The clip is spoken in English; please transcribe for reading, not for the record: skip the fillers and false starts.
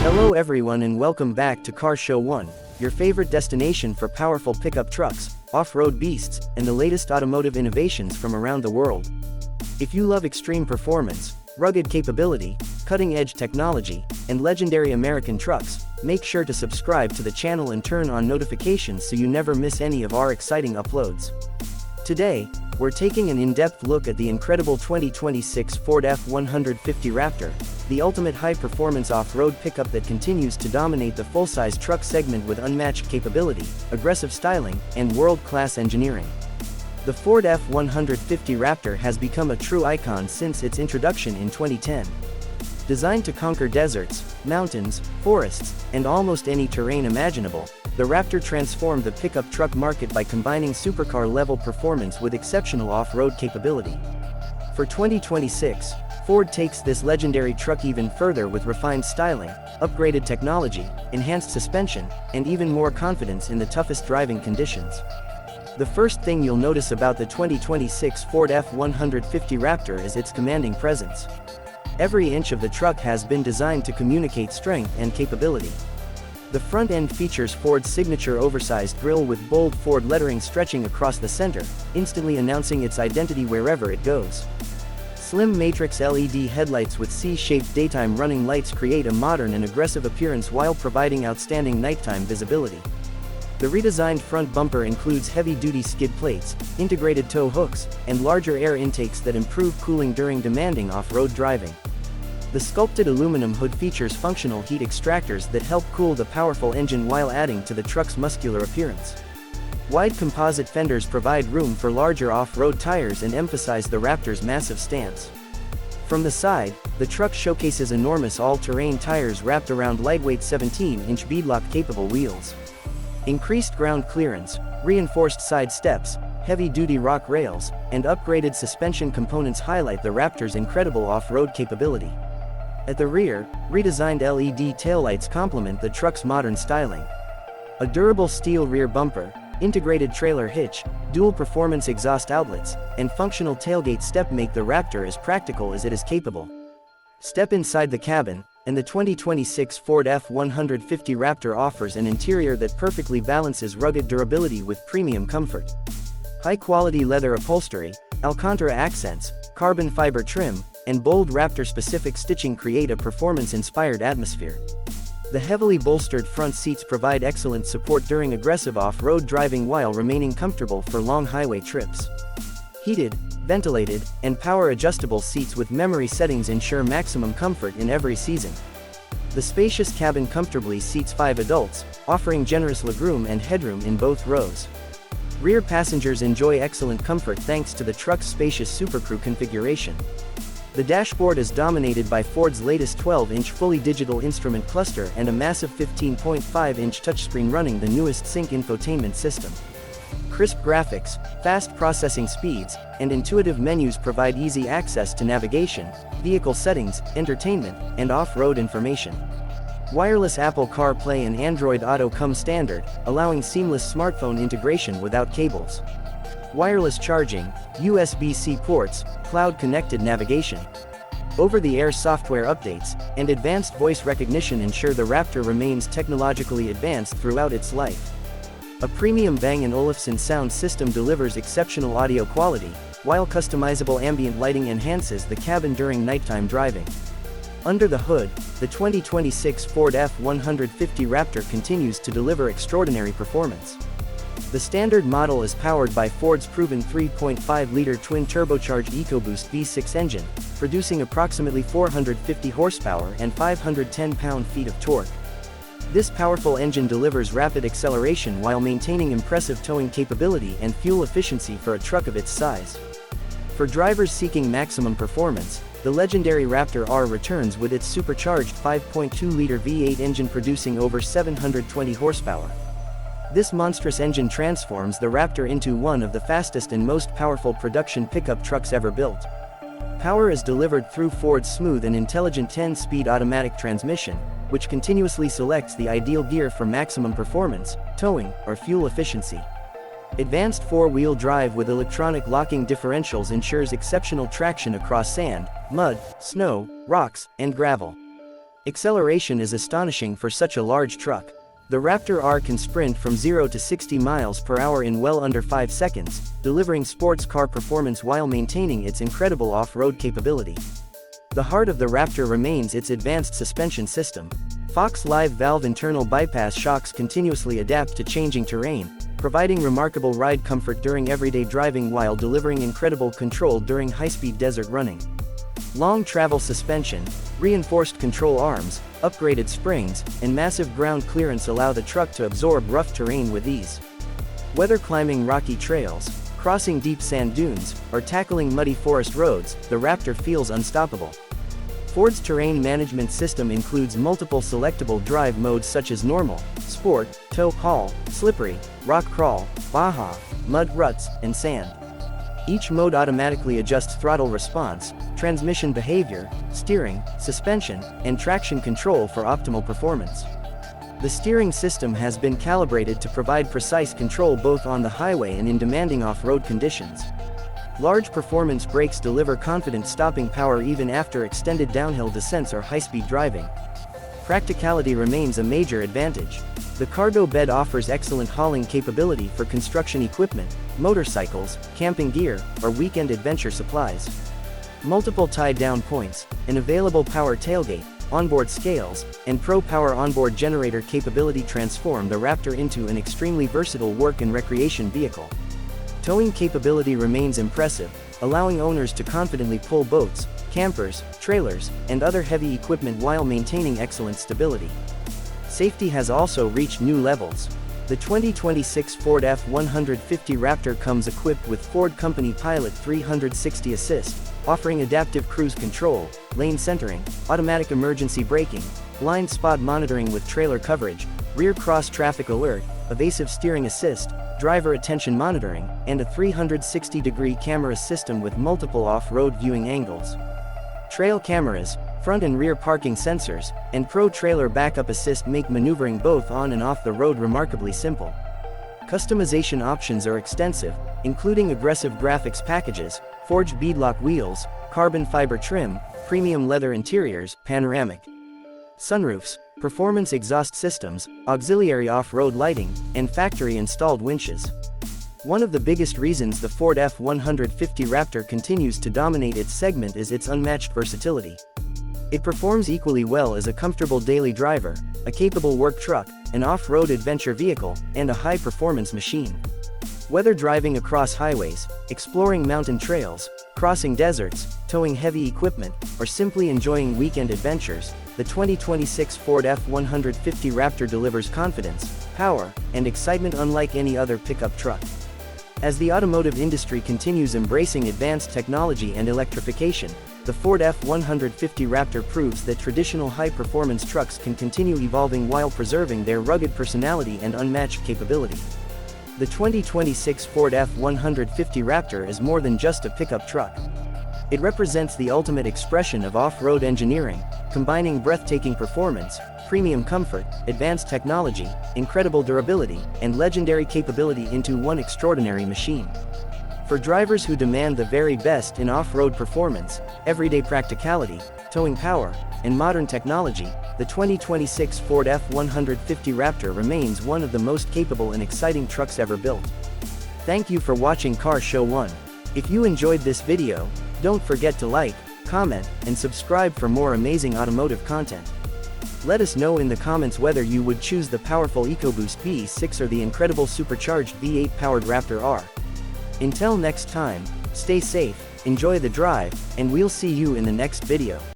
Hello everyone and welcome back to Car Show 1, your favorite destination for powerful pickup trucks, off-road beasts, and the latest automotive innovations from around the world. If you love extreme performance, rugged capability, cutting-edge technology, and legendary American trucks, make sure to subscribe to the channel and turn on notifications so you never miss any of our exciting uploads. Today, we're taking an in-depth look at the incredible 2026 Ford F-150 Raptor, the ultimate high-performance off-road pickup that continues to dominate the full-size truck segment with unmatched capability, aggressive styling, and world-class engineering. The Ford F-150 Raptor has become a true icon since its introduction in 2010. Designed to conquer deserts, mountains, forests, and almost any terrain imaginable, the Raptor transformed the pickup truck market by combining supercar-level performance with exceptional off-road capability. For 2026, Ford takes this legendary truck even further with refined styling, upgraded technology, enhanced suspension, and even more confidence in the toughest driving conditions. The first thing you'll notice about the 2026 Ford F-150 Raptor is its commanding presence. Every inch of the truck has been designed to communicate strength and capability. The front end features Ford's signature oversized grille with bold Ford lettering stretching across the center, instantly announcing its identity wherever it goes. Slim matrix LED headlights with C-shaped daytime running lights create a modern and aggressive appearance while providing outstanding nighttime visibility. The redesigned front bumper includes heavy-duty skid plates, integrated tow hooks, and larger air intakes that improve cooling during demanding off-road driving. The sculpted aluminum hood features functional heat extractors that help cool the powerful engine while adding to the truck's muscular appearance. Wide composite fenders provide room for larger off-road tires and emphasize the Raptor's massive stance. From the side, the truck showcases enormous all-terrain tires wrapped around lightweight 17-inch beadlock-capable wheels. Increased ground clearance, reinforced side steps, heavy-duty rock rails, and upgraded suspension components highlight the Raptor's incredible off-road capability. At the rear, redesigned LED taillights complement the truck's modern styling. A durable steel rear bumper, integrated trailer hitch, dual performance exhaust outlets, and functional tailgate step make the Raptor as practical as it is capable. Step inside the cabin, and the 2026 Ford F-150 Raptor offers an interior that perfectly balances rugged durability with premium comfort. High-quality leather upholstery, Alcantara accents, carbon fiber trim, and bold Raptor-specific stitching create a performance-inspired atmosphere. The heavily bolstered front seats provide excellent support during aggressive off-road driving while remaining comfortable for long highway trips. Heated, ventilated, and power-adjustable seats with memory settings ensure maximum comfort in every season. The spacious cabin comfortably seats 5 adults, offering generous legroom and headroom in both rows. Rear passengers enjoy excellent comfort thanks to the truck's spacious Super Crew configuration. The dashboard is dominated by Ford's latest 12-inch fully digital instrument cluster and a massive 15.5-inch touchscreen running the newest Sync infotainment system. Crisp graphics, fast processing speeds, and intuitive menus provide easy access to navigation, vehicle settings, entertainment, and off-road information. Wireless Apple CarPlay and Android Auto come standard, allowing seamless smartphone integration without cables. Wireless charging, USB-C ports, cloud-connected navigation, over-the-air software updates, and advanced voice recognition ensure the Raptor remains technologically advanced throughout its life. A premium Bang & Olufsen sound system delivers exceptional audio quality, while customizable ambient lighting enhances the cabin during nighttime driving. Under the hood, the 2026 Ford F-150 Raptor continues to deliver extraordinary performance. The standard model is powered by Ford's proven 3.5-liter twin-turbocharged EcoBoost V6 engine, producing approximately 450 horsepower and 510 pound-feet of torque. This powerful engine delivers rapid acceleration while maintaining impressive towing capability and fuel efficiency for a truck of its size. For drivers seeking maximum performance, the legendary Raptor R returns with its supercharged 5.2-liter V8 engine producing over 720 horsepower. This monstrous engine transforms the Raptor into one of the fastest and most powerful production pickup trucks ever built. Power is delivered through Ford's smooth and intelligent 10-speed automatic transmission, which continuously selects the ideal gear for maximum performance, towing, or fuel efficiency. Advanced four-wheel drive with electronic locking differentials ensures exceptional traction across sand, mud, snow, rocks, and gravel. Acceleration is astonishing for such a large truck. The Raptor R can sprint from 0 to 60 miles per hour in well under 5 seconds, delivering sports car performance while maintaining its incredible off-road capability. The heart of the Raptor remains its advanced suspension system. Fox Live valve internal bypass shocks continuously adapt to changing terrain, providing remarkable ride comfort during everyday driving while delivering incredible control during high-speed desert running. Long travel suspension, reinforced control arms, upgraded springs, and massive ground clearance allow the truck to absorb rough terrain with ease. Whether climbing rocky trails, crossing deep sand dunes, or tackling muddy forest roads, the Raptor feels unstoppable. Ford's terrain management system includes multiple selectable drive modes such as normal, sport, tow haul, slippery, rock crawl, baja, mud ruts, and sand. Each mode automatically adjusts throttle response, transmission behavior, steering, suspension, and traction control for optimal performance. The steering system has been calibrated to provide precise control both on the highway and in demanding off-road conditions. Large performance brakes deliver confident stopping power even after extended downhill descents or high-speed driving. Practicality remains a major advantage. The cargo bed offers excellent hauling capability for construction equipment, motorcycles, camping gear, or weekend adventure supplies. Multiple tie-down points, an available power tailgate, onboard scales, and Pro Power onboard generator capability transform the Raptor into an extremely versatile work and recreation vehicle. Towing capability remains impressive, allowing owners to confidently pull boats, campers, trailers, and other heavy equipment while maintaining excellent stability. Safety has also reached new levels. The 2026 Ford F-150 Raptor comes equipped with Ford Company Pilot 360 Assist, offering adaptive cruise control, lane centering, automatic emergency braking, blind spot monitoring with trailer coverage, rear cross traffic alert, evasive steering assist, driver attention monitoring, and a 360-degree camera system with multiple off-road viewing angles. Trail cameras, front and rear parking sensors, and Pro Trailer Backup Assist make maneuvering both on and off the road remarkably simple. Customization options are extensive, including aggressive graphics packages, forged beadlock wheels, carbon fiber trim, premium leather interiors, panoramic sunroofs, performance exhaust systems, auxiliary off-road lighting, and factory-installed winches. One of the biggest reasons the Ford F-150 Raptor continues to dominate its segment is its unmatched versatility. It performs equally well as a comfortable daily driver, a capable work truck, an off-road adventure vehicle, and a high-performance machine. Whether driving across highways, exploring mountain trails, crossing deserts, towing heavy equipment, or simply enjoying weekend adventures, the 2026 Ford F-150 Raptor delivers confidence, power, and excitement unlike any other pickup truck. As the automotive industry continues embracing advanced technology and electrification, the Ford F-150 Raptor proves that traditional high-performance trucks can continue evolving while preserving their rugged personality and unmatched capability. The 2026 Ford F-150 Raptor is more than just a pickup truck. It represents the ultimate expression of off-road engineering, combining breathtaking performance, premium comfort, advanced technology, incredible durability, and legendary capability into one extraordinary machine. For drivers who demand the very best in off-road performance, everyday practicality, towing power, and modern technology, the 2026 Ford F-150 Raptor remains one of the most capable and exciting trucks ever built. Thank you for watching Car Show 1. If you enjoyed this video, don't forget to like, comment, and subscribe for more amazing automotive content. Let us know in the comments whether you would choose the powerful EcoBoost V6 or the incredible supercharged V8 powered Raptor R. Until next time, stay safe, enjoy the drive, and we'll see you in the next video.